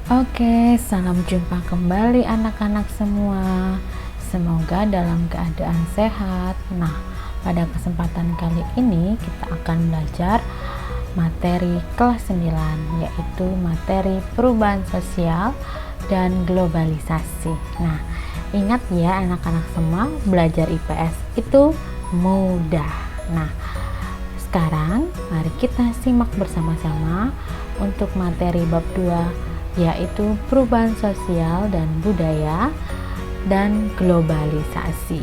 Oke, salam jumpa kembali anak-anak semua. Semoga dalam keadaan sehat. Nah, pada kesempatan kali ini kita akan belajar materi kelas 9, yaitu materi perubahan sosial dan globalisasi. Nah, ingat ya anak-anak semua, belajar IPS itu mudah. Nah, sekarang mari kita simak bersama-sama untuk materi bab 2, yaitu perubahan sosial dan budaya dan globalisasi.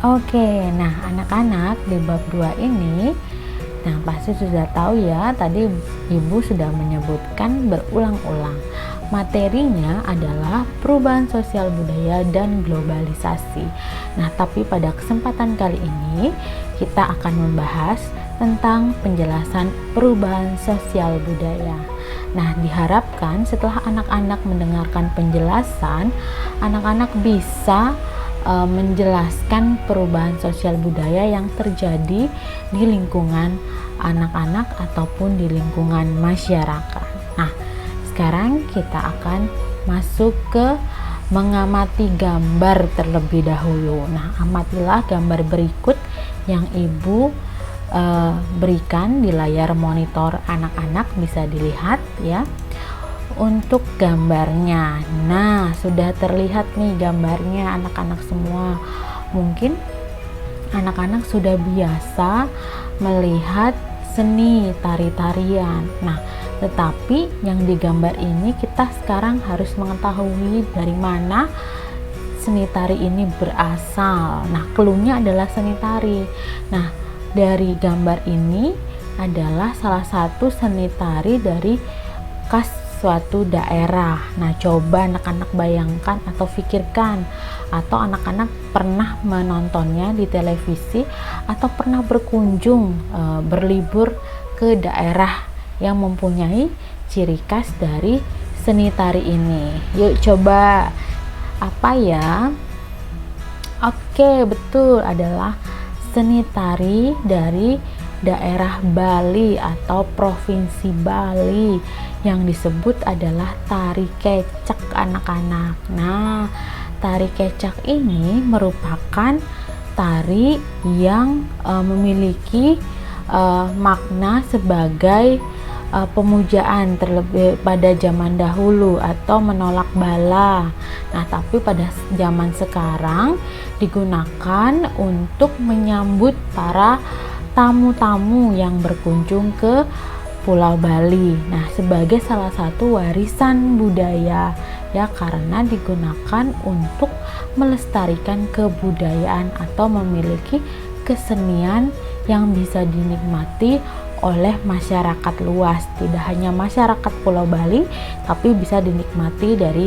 Oke, nah anak-anak di bab 2 ini, nah pasti sudah tahu ya, tadi Ibu sudah menyebutkan berulang-ulang. Materinya adalah perubahan sosial budaya dan globalisasi. Nah, tapi pada kesempatan kali ini kita akan membahas tentang penjelasan perubahan sosial budaya. Nah, diharapkan setelah anak-anak mendengarkan penjelasan, anak-anak bisa menjelaskan perubahan sosial budaya yang terjadi di lingkungan anak-anak ataupun di lingkungan masyarakat. Nah, sekarang kita akan masuk ke mengamati gambar terlebih dahulu. Nah, amatilah gambar berikut yang Ibu berikan di layar monitor anak-anak, bisa dilihat ya untuk gambarnya. Nah, sudah terlihat nih gambarnya anak-anak semua. Mungkin anak-anak sudah biasa melihat seni tari-tarian. Nah, tetapi yang digambar ini kita sekarang harus mengetahui dari mana seni tari ini berasal. Nah, cluenya adalah seni tari. Nah, dari gambar ini adalah salah satu seni tari dari khas suatu daerah. Nah, coba anak-anak bayangkan atau pikirkan, atau anak-anak pernah menontonnya di televisi atau pernah berkunjung berlibur ke daerah yang mempunyai ciri khas dari seni tari ini. Yuk coba apa ya? Oke, betul, adalah seni tari dari daerah Bali atau provinsi Bali yang disebut adalah tari kecak anak-anak. Nah, tari kecak ini merupakan tari yang memiliki makna sebagai pemujaan terlebih pada zaman dahulu atau menolak bala. Nah, tapi pada zaman sekarang digunakan untuk menyambut para tamu-tamu yang berkunjung ke Pulau Bali. Nah, sebagai salah satu warisan budaya ya, karena digunakan untuk melestarikan kebudayaan atau memiliki kesenian yang bisa dinikmati oleh masyarakat luas, tidak hanya masyarakat Pulau Bali, tapi bisa dinikmati dari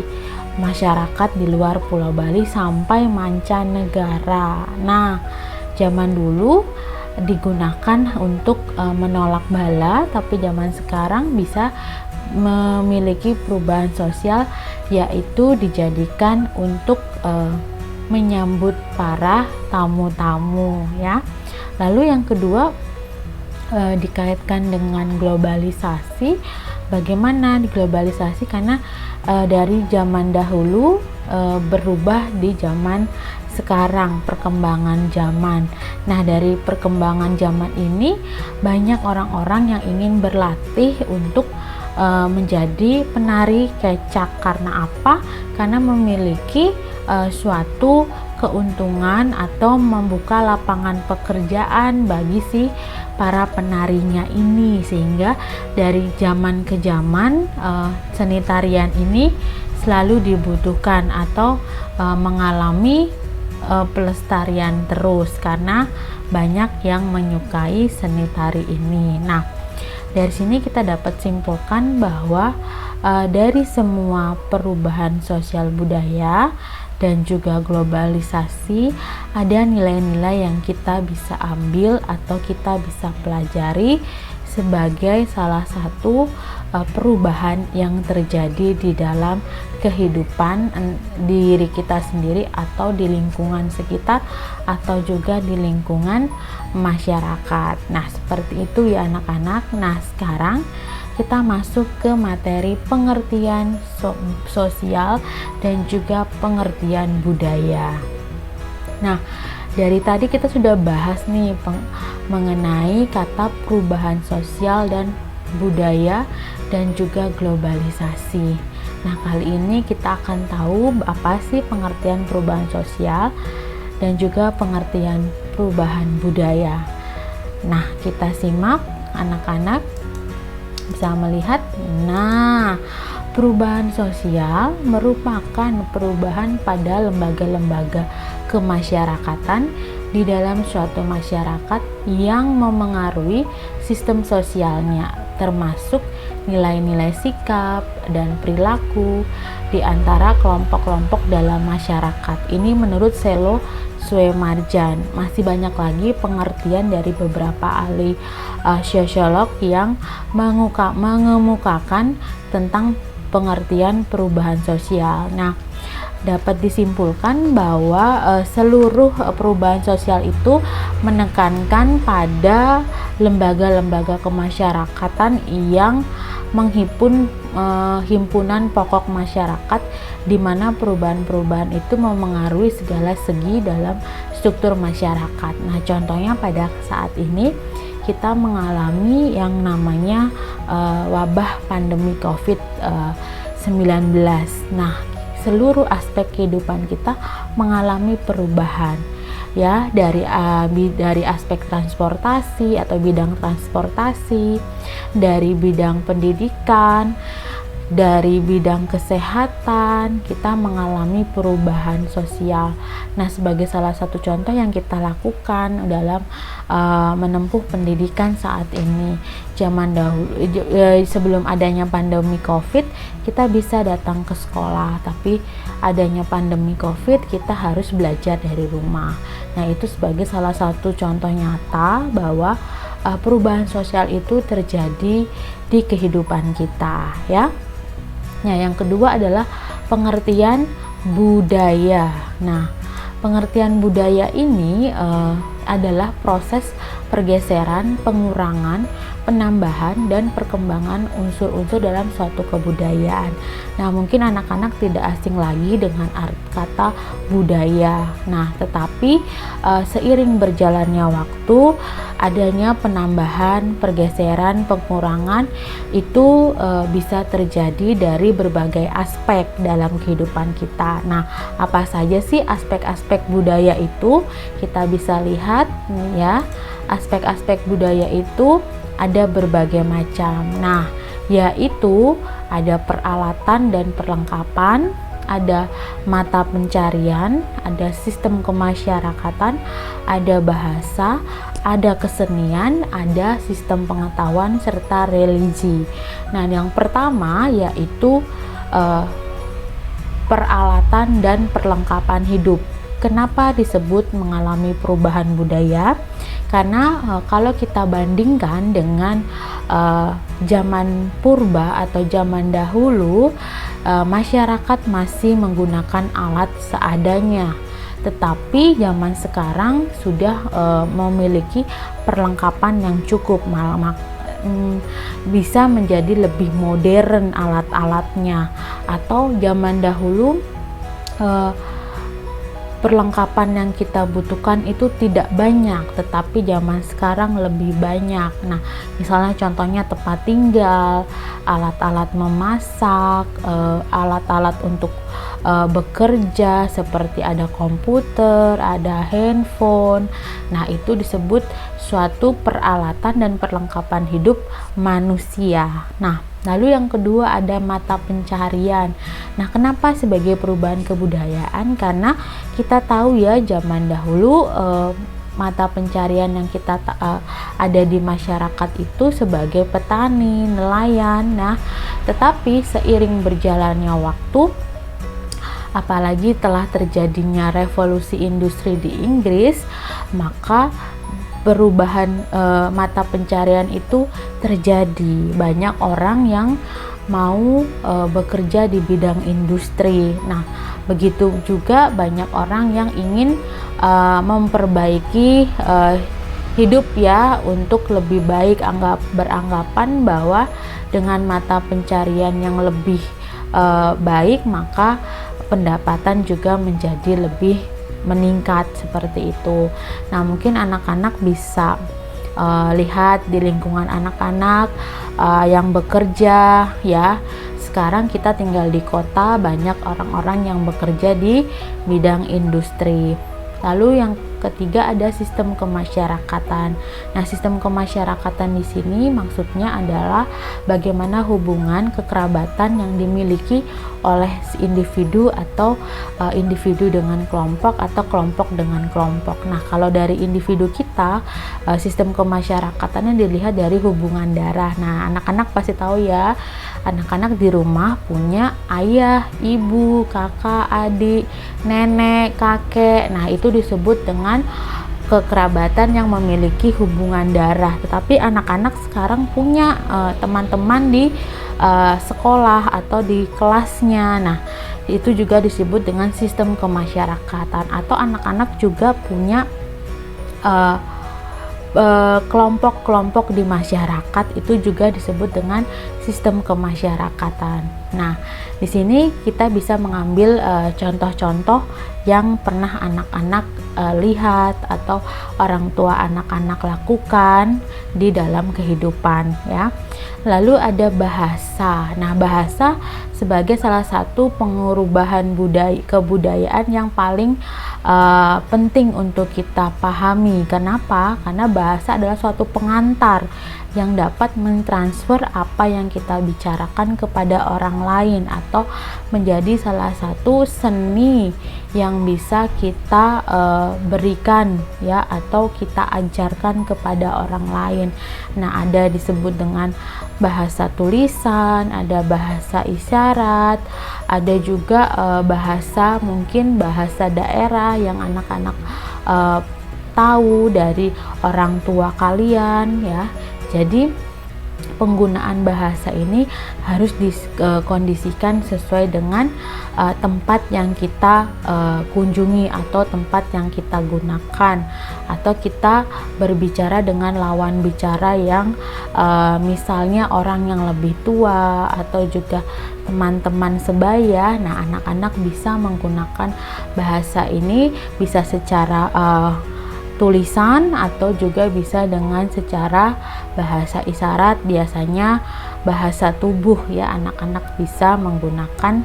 masyarakat di luar Pulau Bali sampai mancanegara. Nah, zaman dulu digunakan untuk menolak bala, tapi zaman sekarang bisa memiliki perubahan sosial, yaitu dijadikan untuk menyambut para tamu-tamu ya. Lalu yang kedua, dikaitkan dengan globalisasi. Bagaimana di globalisasi? Karena dari zaman dahulu berubah di zaman sekarang, perkembangan zaman. Nah, dari perkembangan zaman ini banyak orang-orang yang ingin berlatih untuk menjadi penari kecak. Karena apa? Karena memiliki suatu keuntungan atau membuka lapangan pekerjaan bagi si para penarinya ini, sehingga dari zaman ke zaman seni tarian ini selalu dibutuhkan atau mengalami pelestarian terus karena banyak yang menyukai seni tari ini. Nah, dari sini kita dapat simpulkan bahwa dari semua perubahan sosial budaya dan juga globalisasi, ada nilai-nilai yang kita bisa ambil atau kita bisa pelajari, sebagai salah satu perubahan yang terjadi di dalam kehidupan diri kita sendiri atau di lingkungan sekitar atau juga di lingkungan masyarakat. Nah, seperti itu ya anak-anak. Nah, sekarang kita masuk ke materi pengertian sosial dan juga pengertian budaya. Nah, dari tadi kita sudah bahas nih mengenai kata perubahan sosial dan budaya dan juga globalisasi. Nah, kali ini kita akan tahu apa sih pengertian perubahan sosial dan juga pengertian perubahan budaya. Nah, kita simak anak-anak bisa melihat. Nah, perubahan sosial merupakan perubahan pada lembaga-lembaga kemasyarakatan di dalam suatu masyarakat yang memengaruhi sistem sosialnya, termasuk nilai-nilai sikap dan perilaku di antara kelompok-kelompok dalam masyarakat. Ini menurut Selo Suemarjan. Masih banyak lagi pengertian dari beberapa ahli sosiolog yang mengemukakan tentang pengertian perubahan sosial. Nah, dapat disimpulkan bahwa seluruh perubahan sosial itu menekankan pada lembaga-lembaga kemasyarakatan yang menghimpun himpunan pokok masyarakat, di mana perubahan-perubahan itu memengaruhi segala segi dalam struktur masyarakat. Nah, contohnya pada saat ini kita mengalami yang namanya wabah pandemi COVID-19. Nah, seluruh aspek kehidupan kita mengalami perubahan, ya, dari aspek transportasi atau bidang transportasi, dari bidang pendidikan, dari bidang kesehatan, kita mengalami perubahan sosial. Nah, sebagai salah satu contoh yang kita lakukan dalam menempuh pendidikan saat ini, zaman dahulu sebelum adanya pandemi COVID, kita bisa datang ke sekolah, tapi adanya pandemi COVID, kita harus belajar dari rumah. Nah, itu sebagai salah satu contoh nyata bahwa perubahan sosial itu terjadi di kehidupan kita, ya. Nah, yang kedua adalah pengertian budaya. Nah, pengertian budaya ini adalah proses pergeseran, pengurangan, penambahan, dan perkembangan unsur-unsur dalam suatu kebudayaan. Nah, mungkin anak-anak tidak asing lagi dengan kata budaya. Nah, tetapi seiring berjalannya waktu, adanya penambahan, pergeseran, pengurangan itu bisa terjadi dari berbagai aspek dalam kehidupan kita. Nah, apa saja sih aspek-aspek budaya itu? Kita bisa lihat ya, aspek-aspek budaya itu ada berbagai macam. Nah, yaitu ada peralatan dan perlengkapan, ada mata pencarian, ada sistem kemasyarakatan, ada bahasa, ada kesenian, ada sistem pengetahuan, serta religi. Nah, yang pertama yaitu peralatan dan perlengkapan hidup. Kenapa disebut mengalami perubahan budaya? Karena kalau kita bandingkan dengan zaman purba atau zaman dahulu, masyarakat masih menggunakan alat seadanya. Tetapi zaman sekarang sudah memiliki perlengkapan yang cukup, bisa menjadi lebih modern alat-alatnya. Atau zaman dahulu perlengkapan yang kita butuhkan itu tidak banyak, tetapi zaman sekarang lebih banyak. Nah, misalnya contohnya tempat tinggal, alat-alat memasak, alat-alat untuk bekerja seperti ada komputer, ada handphone. Nah, itu disebut suatu peralatan dan perlengkapan hidup manusia. Nah, lalu yang kedua ada mata pencarian. Nah, kenapa sebagai perubahan kebudayaan? Karena kita tahu ya, zaman dahulu mata pencarian yang kita ada di masyarakat itu sebagai petani, nelayan. Nah, tetapi seiring berjalannya waktu, apalagi telah terjadinya revolusi industri di Inggris, maka perubahan mata pencarian itu terjadi. Banyak orang yang mau bekerja di bidang industri. Nah, begitu juga banyak orang yang ingin memperbaiki hidup ya untuk lebih baik, beranggapan bahwa dengan mata pencarian yang lebih baik maka pendapatan juga menjadi lebih meningkat seperti itu. Nah, mungkin anak-anak bisa lihat di lingkungan anak-anak yang bekerja ya. Sekarang kita tinggal di kota, banyak orang-orang yang bekerja di bidang industri. Lalu yang ketiga ada sistem kemasyarakatan. Nah, sistem kemasyarakatan di sini maksudnya adalah bagaimana hubungan kekerabatan yang dimiliki oleh individu atau individu dengan kelompok atau kelompok dengan kelompok. Nah, kalau dari individu kita, sistem kemasyarakatannya dilihat dari hubungan darah. Nah, anak-anak pasti tahu ya, anak-anak di rumah punya ayah, ibu, kakak, adik, nenek, kakek. Nah, itu disebut dengan kekerabatan yang memiliki hubungan darah. Tetapi anak-anak sekarang punya teman-teman di sekolah atau di kelasnya. Nah, itu juga disebut dengan sistem kemasyarakatan. Atau anak-anak juga punya kelompok-kelompok di masyarakat, itu juga disebut dengan sistem kemasyarakatan. Nah, di sini kita bisa mengambil contoh-contoh yang pernah anak-anak lihat atau orang tua anak-anak lakukan di dalam kehidupan ya. Lalu ada bahasa. Nah, bahasa sebagai salah satu pengurubahan kebudayaan yang paling penting untuk kita pahami. Kenapa? Karena bahasa adalah suatu pengantar yang dapat mentransfer apa yang kita bicarakan kepada orang lain, atau menjadi salah satu seni yang bisa kita berikan ya, atau kita ajarkan kepada orang lain. Nah, ada disebut dengan bahasa tulisan, ada bahasa isyarat, ada juga mungkin bahasa daerah yang anak-anak tahu dari orang tua kalian ya. Jadi penggunaan bahasa ini harus dikondisikan sesuai dengan tempat yang kita kunjungi atau tempat yang kita gunakan, atau kita berbicara dengan lawan bicara yang misalnya orang yang lebih tua atau juga teman-teman sebaya. Nah, anak-anak bisa menggunakan bahasa ini bisa secara tulisan atau juga bisa dengan secara bahasa isyarat, biasanya bahasa tubuh ya, anak-anak bisa menggunakan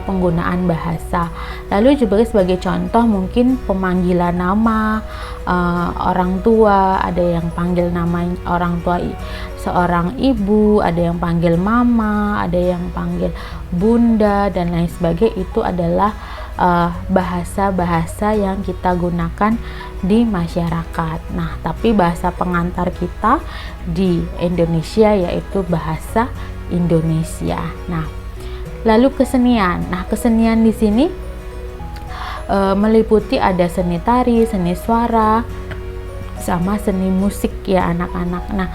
penggunaan bahasa. Lalu juga sebagai contoh mungkin pemanggilan nama orang tua, ada yang panggil nama orang tua seorang ibu, ada yang panggil mama, ada yang panggil bunda dan lain sebagainya. Itu adalah bahasa-bahasa yang kita gunakan di masyarakat. Nah, tapi bahasa pengantar kita di Indonesia yaitu bahasa Indonesia. Nah, lalu kesenian. Nah, kesenian di sini meliputi ada seni tari, seni suara, sama seni musik ya anak-anak. Nah,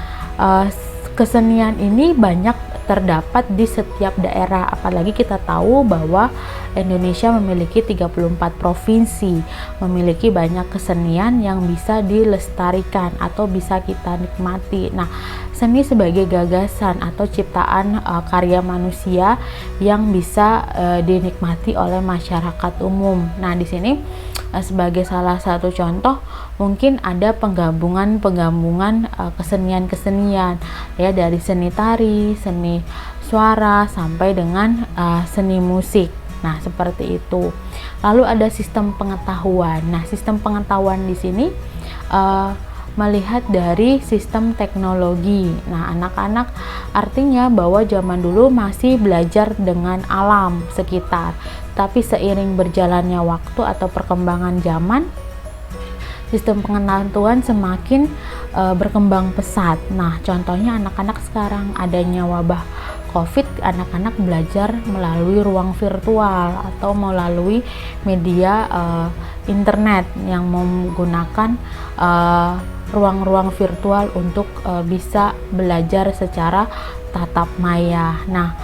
kesenian ini banyak terdapat di setiap daerah, apalagi kita tahu bahwa Indonesia memiliki 34 provinsi, memiliki banyak kesenian yang bisa dilestarikan atau bisa kita nikmati. Nah, seni sebagai gagasan atau ciptaan karya manusia yang bisa dinikmati oleh masyarakat umum. Nah, di sini sebagai salah satu contoh mungkin ada penggabungan kesenian-kesenian ya, dari seni tari, seni suara sampai dengan seni musik. Nah, seperti itu. Lalu ada sistem pengetahuan. Nah, sistem pengetahuan di sini melihat dari sistem teknologi. Nah, anak-anak artinya bahwa zaman dulu masih belajar dengan alam sekitar. Tapi seiring berjalannya waktu atau perkembangan zaman, sistem pengetahuan semakin berkembang pesat. Nah, contohnya anak-anak sekarang adanya wabah COVID anak-anak belajar melalui ruang virtual atau melalui media internet yang menggunakan ruang-ruang virtual untuk bisa belajar secara tatap maya. Nah,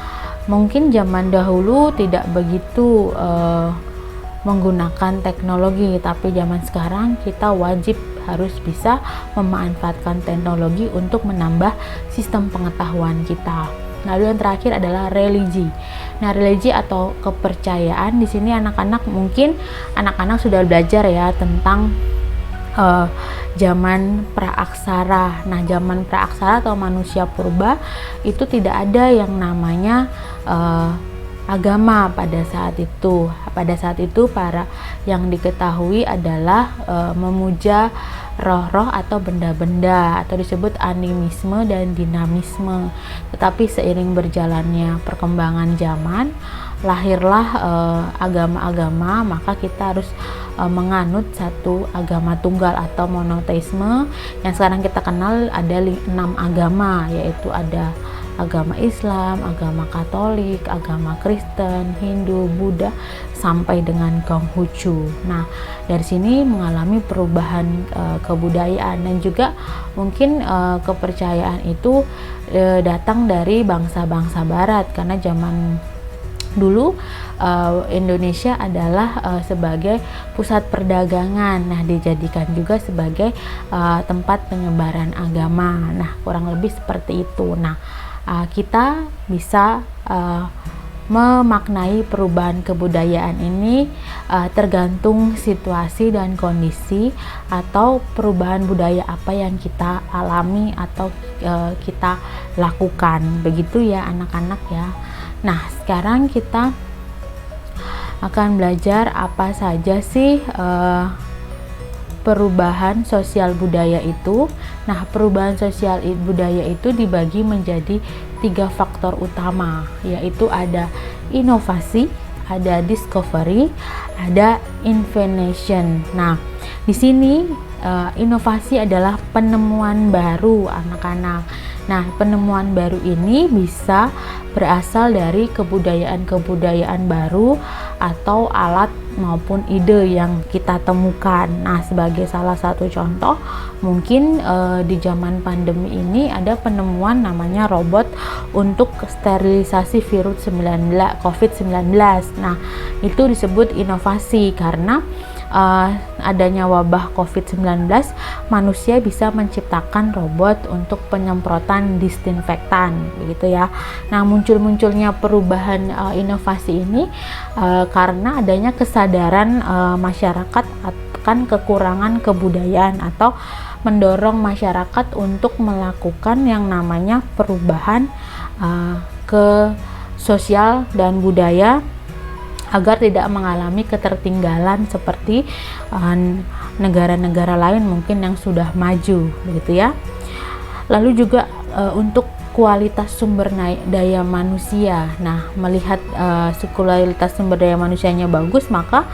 mungkin zaman dahulu tidak begitu menggunakan teknologi, tapi zaman sekarang kita wajib harus bisa memanfaatkan teknologi untuk menambah sistem pengetahuan kita. Lalu yang terakhir adalah religi. Nah, religi atau kepercayaan di sini mungkin anak-anak sudah belajar ya tentang zaman praaksara. Nah, zaman praaksara atau manusia purba itu tidak ada yang namanya agama pada saat itu. Pada saat itu para yang diketahui adalah memuja roh-roh atau benda-benda atau disebut animisme dan dinamisme. Tetapi seiring berjalannya perkembangan zaman, lahirlah agama-agama, maka kita harus menganut satu agama tunggal atau monoteisme yang sekarang kita kenal ada 6 agama, yaitu ada agama Islam, agama Katolik, agama Kristen, Hindu, Buddha, sampai dengan Konghucu. Nah, dari sini mengalami perubahan kebudayaan dan juga mungkin kepercayaan itu datang dari bangsa-bangsa Barat, karena zaman dulu Indonesia adalah sebagai pusat perdagangan. Nah, dijadikan juga sebagai tempat penyebaran agama. Nah, kurang lebih seperti itu. Nah, kita bisa memaknai perubahan kebudayaan ini tergantung situasi dan kondisi atau perubahan budaya apa yang kita alami atau kita lakukan. Begitu ya anak-anak ya. Nah, sekarang kita akan belajar apa saja sih perubahan sosial budaya itu. Nah, perubahan sosial budaya itu dibagi menjadi 3 faktor utama, yaitu ada inovasi, ada discovery, ada invention. Nah, di sini inovasi adalah penemuan baru anak-anak. Nah, penemuan baru ini bisa berasal dari kebudayaan-kebudayaan baru atau alat maupun ide yang kita temukan. Nah, sebagai salah satu contoh, mungkin di zaman pandemi ini ada penemuan namanya robot untuk sterilisasi virus COVID-19. Nah, itu disebut inovasi karena adanya wabah COVID-19, manusia bisa menciptakan robot untuk penyemprotan disinfektan, begitu ya. Nah, munculnya perubahan inovasi ini karena adanya kesadaran masyarakat akan kekurangan kebudayaan atau mendorong masyarakat untuk melakukan yang namanya perubahan ke sosial dan budaya agar tidak mengalami ketertinggalan seperti negara-negara lain mungkin yang sudah maju, begitu ya. Lalu juga untuk kualitas sumber daya manusia. Nah, melihat kualitas sumber daya manusianya bagus, maka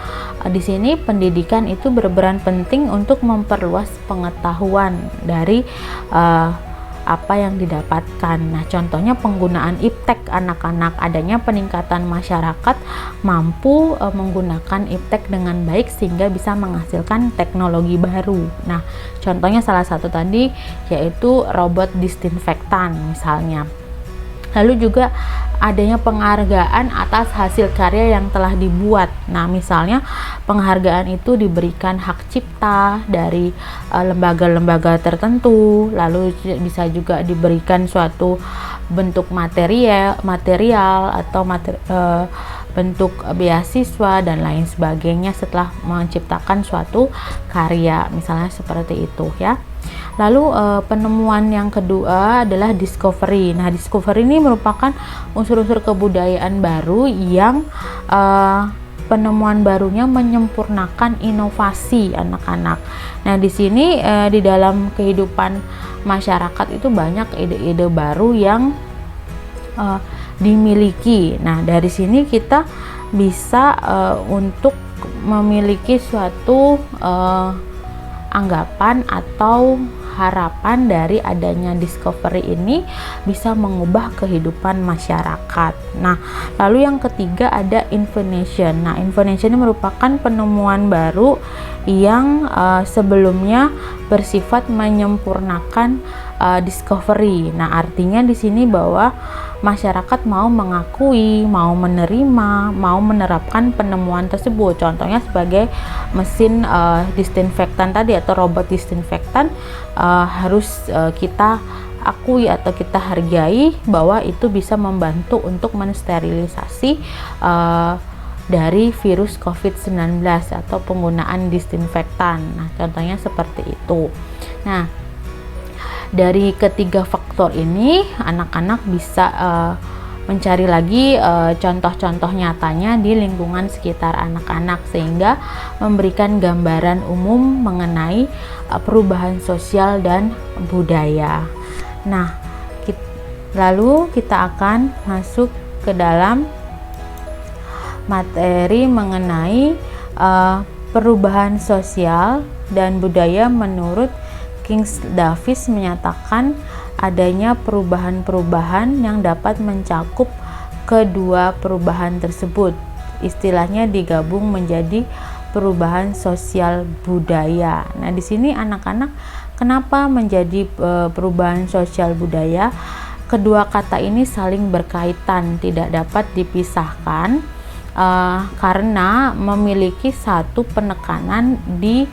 di sini pendidikan itu berperan penting untuk memperluas pengetahuan dari apa yang didapatkan. Nah, contohnya penggunaan iptek anak-anak, adanya peningkatan masyarakat mampu menggunakan iptek dengan baik sehingga bisa menghasilkan teknologi baru. Nah, contohnya salah satu tadi yaitu robot disinfektan misalnya. Lalu juga adanya penghargaan atas hasil karya yang telah dibuat. Nah, misalnya penghargaan itu diberikan hak cipta dari lembaga-lembaga tertentu, lalu bisa juga diberikan suatu bentuk material atau bentuk beasiswa dan lain sebagainya setelah menciptakan suatu karya, misalnya seperti itu ya. Lalu penemuan yang kedua adalah discovery. Nah, discovery ini merupakan unsur-unsur kebudayaan baru yang penemuan barunya menyempurnakan inovasi anak-anak. Nah, di sini di dalam kehidupan masyarakat itu banyak ide-ide baru yang dimiliki. Nah, dari sini kita bisa untuk memiliki suatu anggapan atau harapan dari adanya discovery ini bisa mengubah kehidupan masyarakat. Nah, lalu yang ketiga ada invention. Nah, invention ini merupakan penemuan baru yang sebelumnya bersifat menyempurnakan discovery. Nah, artinya di sini bahwa masyarakat mau mengakui, mau menerima, mau menerapkan penemuan tersebut. Contohnya sebagai mesin disinfektan tadi atau robot disinfektan harus kita akui atau kita hargai bahwa itu bisa membantu untuk mensterilisasi dari virus COVID-19 atau penggunaan disinfektan. Nah, contohnya seperti itu. Nah, dari ketiga faktor ini anak-anak bisa mencari lagi contoh-contoh nyatanya di lingkungan sekitar anak-anak sehingga memberikan gambaran umum mengenai perubahan sosial dan budaya. Nah, lalu kita akan masuk ke dalam materi mengenai perubahan sosial dan budaya. Menurut King Davis menyatakan adanya perubahan-perubahan yang dapat mencakup kedua perubahan tersebut. Istilahnya digabung menjadi perubahan sosial budaya. Nah, di sini anak-anak kenapa menjadi perubahan sosial budaya? Kedua kata ini saling berkaitan, tidak dapat dipisahkan karena memiliki satu penekanan di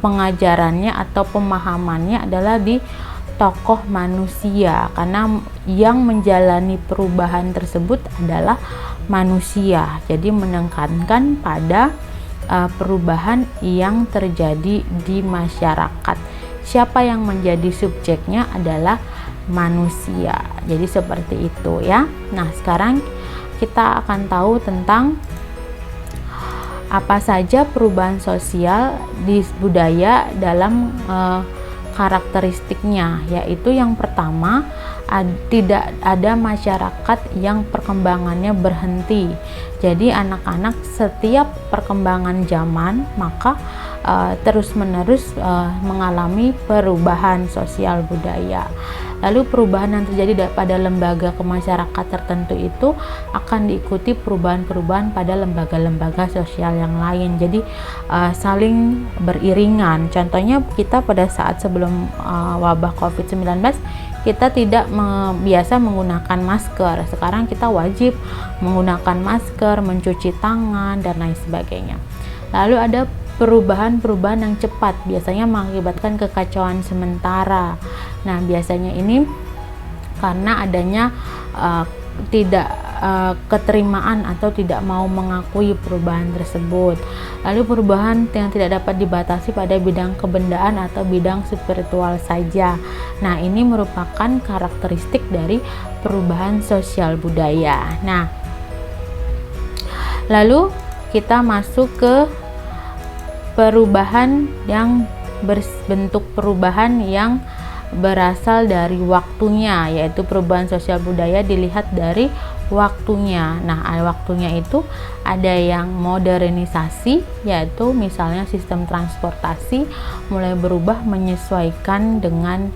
pengajarannya atau pemahamannya adalah di tokoh manusia, karena yang menjalani perubahan tersebut adalah manusia. Jadi menekankan pada perubahan yang terjadi di masyarakat. Siapa yang menjadi subjeknya adalah manusia. Jadi seperti itu ya. Nah, sekarang kita akan tahu tentang apa saja perubahan sosial di budaya dalam karakteristiknya, yaitu yang pertama tidak ada masyarakat yang perkembangannya berhenti. Jadi anak-anak setiap perkembangan zaman maka terus-menerus mengalami perubahan sosial budaya. Lalu perubahan yang terjadi pada lembaga kemasyarakatan tertentu itu akan diikuti perubahan-perubahan pada lembaga-lembaga sosial yang lain. Jadi saling beriringan. Contohnya kita pada saat sebelum wabah COVID-19 kita tidak biasa menggunakan masker. Sekarang kita wajib menggunakan masker, mencuci tangan dan lain sebagainya. Lalu ada perubahan-perubahan yang cepat, biasanya mengakibatkan kekacauan sementara. Nah, biasanya ini karena adanya keterimaan atau tidak mau mengakui perubahan tersebut. Lalu perubahan yang tidak dapat dibatasi pada bidang kebendaan atau bidang spiritual saja. Nah, ini merupakan karakteristik dari perubahan sosial budaya. Nah, lalu kita masuk ke perubahan yang berbentuk perubahan yang berasal dari waktunya, yaitu perubahan sosial budaya dilihat dari waktunya. Nah, waktunya itu ada yang modernisasi, yaitu misalnya sistem transportasi mulai berubah menyesuaikan dengan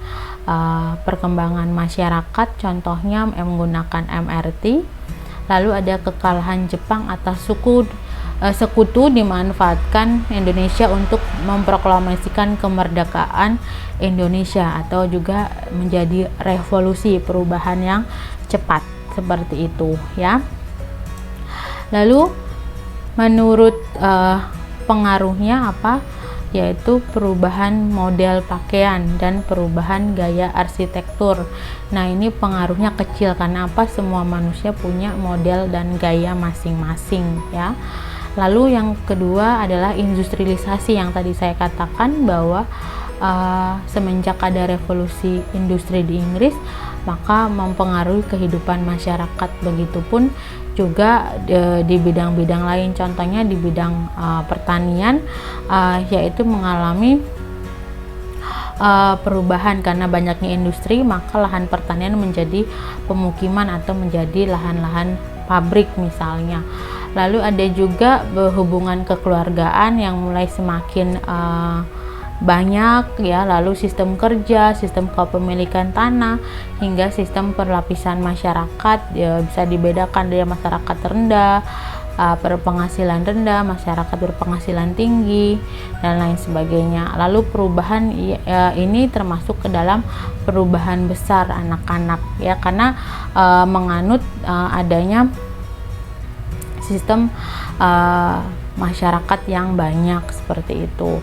perkembangan masyarakat, contohnya menggunakan MRT. Lalu ada kekalahan Jepang atas sekutu dimanfaatkan Indonesia untuk memproklamasikan kemerdekaan Indonesia atau juga menjadi revolusi perubahan yang cepat seperti itu ya. Lalu menurut pengaruhnya apa? Yaitu perubahan model pakaian dan perubahan gaya arsitektur. Nah, ini pengaruhnya kecil karena apa? Semua manusia punya model dan gaya masing-masing ya. Lalu yang kedua adalah industrialisasi yang tadi saya katakan bahwa semenjak ada revolusi industri di Inggris maka mempengaruhi kehidupan masyarakat. Begitupun juga di bidang-bidang lain, contohnya di bidang pertanian yaitu mengalami perubahan karena banyaknya industri, maka lahan pertanian menjadi pemukiman atau menjadi lahan-lahan pabrik misalnya. Lalu ada juga hubungan kekeluargaan yang mulai semakin banyak ya, lalu sistem kerja, sistem kepemilikan tanah, hingga sistem perlapisan masyarakat ya, bisa dibedakan dari masyarakat rendah, berpenghasilan rendah, masyarakat berpenghasilan tinggi, dan lain sebagainya. Lalu perubahan ini termasuk ke dalam perubahan besar anak-anak ya, karena menganut adanya sistem masyarakat yang banyak seperti itu.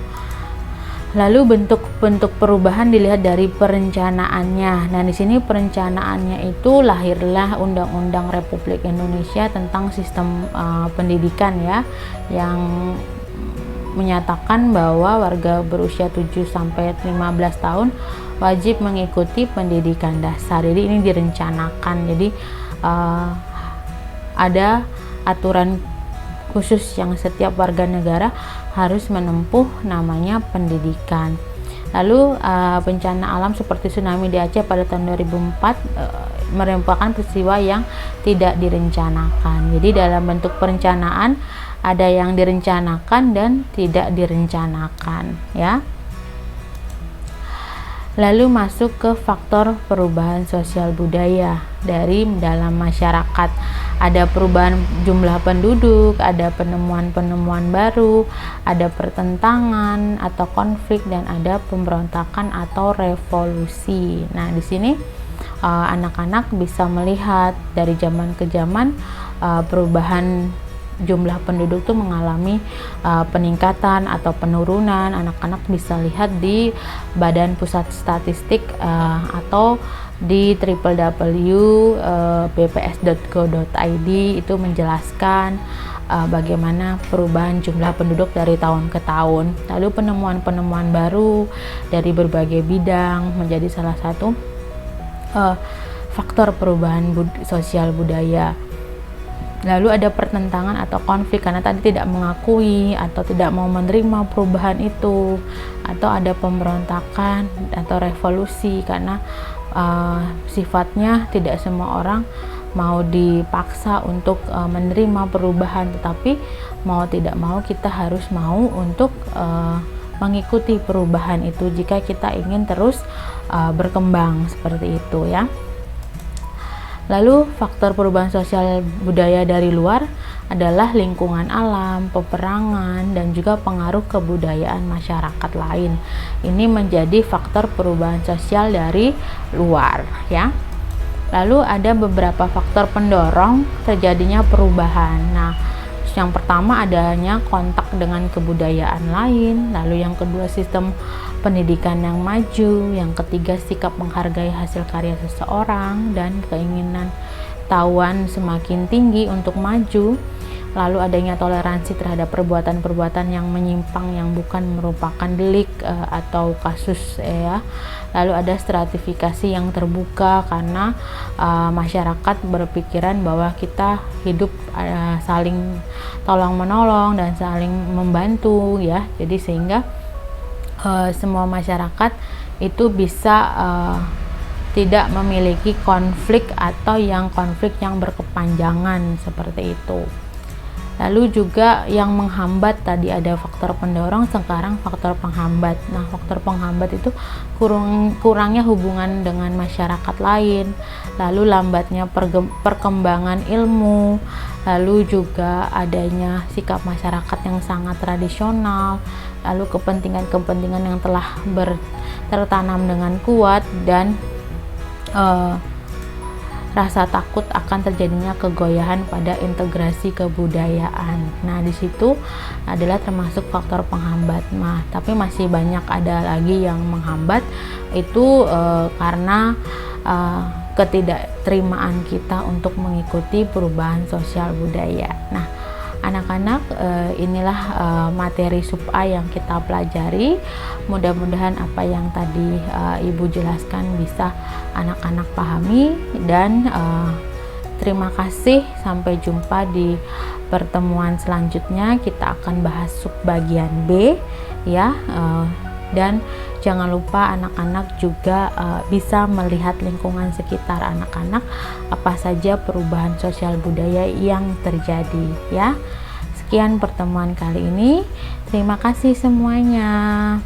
Lalu bentuk-bentuk perubahan dilihat dari perencanaannya. Nah, di sini perencanaannya itu lahirlah Undang-Undang Republik Indonesia tentang sistem pendidikan ya, yang menyatakan bahwa warga berusia 7 sampai 15 tahun wajib mengikuti pendidikan dasar. Jadi ini direncanakan. Jadi ada aturan khusus yang setiap warga negara harus menempuh, namanya pendidikan. Lalu bencana alam seperti tsunami di Aceh pada tahun 2004 merupakan peristiwa yang tidak direncanakan. Jadi dalam bentuk perencanaan ada yang direncanakan dan tidak direncanakan ya. Lalu masuk ke faktor perubahan sosial budaya dari dalam masyarakat. Ada perubahan jumlah penduduk, ada penemuan-penemuan baru, ada pertentangan atau konflik, dan ada pemberontakan atau revolusi. Nah, di sini anak-anak bisa melihat dari zaman ke zaman perubahan jumlah penduduk tuh mengalami peningkatan atau penurunan. Anak-anak bisa lihat di Badan Pusat Statistik atau di www.bps.go.id itu menjelaskan bagaimana perubahan jumlah penduduk dari tahun ke tahun. Lalu penemuan-penemuan baru dari berbagai bidang menjadi salah satu faktor perubahan sosial budaya. Lalu ada pertentangan atau konflik karena tadi tidak mengakui atau tidak mau menerima perubahan itu, atau ada pemberontakan atau revolusi karena sifatnya tidak semua orang mau dipaksa untuk menerima perubahan, tetapi mau tidak mau kita harus mau untuk mengikuti perubahan itu jika kita ingin terus berkembang seperti itu ya. Lalu faktor perubahan sosial budaya dari luar adalah lingkungan alam, peperangan, dan juga pengaruh kebudayaan masyarakat lain. Ini menjadi faktor perubahan sosial dari luar ya. Lalu ada beberapa faktor pendorong terjadinya perubahan. Nah, yang pertama adanya kontak dengan kebudayaan lain, lalu yang kedua sistem pendidikan yang maju, yang ketiga sikap menghargai hasil karya seseorang dan keinginan tahuan semakin tinggi untuk maju, lalu adanya toleransi terhadap perbuatan-perbuatan yang menyimpang yang bukan merupakan delik atau kasus ya. Lalu ada stratifikasi yang terbuka karena masyarakat berpikiran bahwa kita hidup saling tolong menolong dan saling membantu ya. Jadi sehingga semua masyarakat itu bisa tidak memiliki konflik atau konflik yang berkepanjangan seperti itu. Lalu juga yang menghambat, tadi ada faktor pendorong, sekarang faktor penghambat. Nah, faktor penghambat itu kurangnya hubungan dengan masyarakat lain, lalu lambatnya perkembangan ilmu, lalu juga adanya sikap masyarakat yang sangat tradisional, lalu kepentingan-kepentingan yang telah tertanam dengan kuat, dan rasa takut akan terjadinya kegoyahan pada integrasi kebudayaan. Nah, di situ adalah termasuk faktor penghambat. Nah, tapi masih banyak ada lagi yang menghambat itu karena ketidakterimaan kita untuk mengikuti perubahan sosial budaya. Nah, anak-anak, inilah materi sub A yang kita pelajari. Mudah-mudahan apa yang tadi Ibu jelaskan bisa anak-anak pahami, dan terima kasih. Sampai jumpa di pertemuan selanjutnya. Kita akan bahas sub bagian B ya, dan jangan lupa anak-anak juga bisa melihat lingkungan sekitar anak-anak, apa saja perubahan sosial budaya yang terjadi ya. Sekian pertemuan kali ini. Terima kasih semuanya.